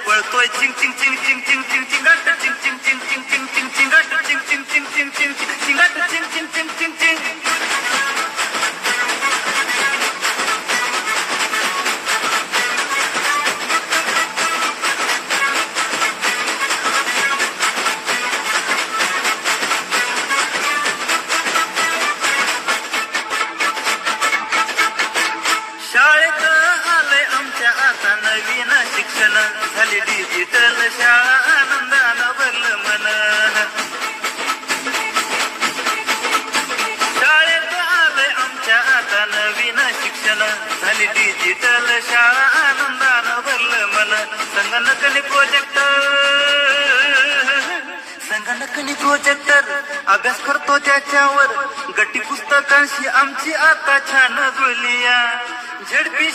पळतोय चिंग चिंग चिंग चिंग चिंग चिंग चिंगाट चिंग चिंग चिंग चिंग चिंग चिंग चिंगाट चिंग चिंग चिंग चिंग चिंग चिंगाट चिंग चिंग चिंग चिंग चिंग. शाळेत आलंय आमच्या आता नवीन शिक्षण, झाली डिजिटल शाळा आनंदानं भरलं मन. शाळेत आलंय आमच्या आता नवीन शिक्षण, झाली डिजिटल शाळा आनंदानं भरलं मन. संगणकनी प्रोजेक्टर अभ्यास करतो त्याच्यावर, गट्टी पुस्तकांशी आमची आता छान जुळलिया. झडपी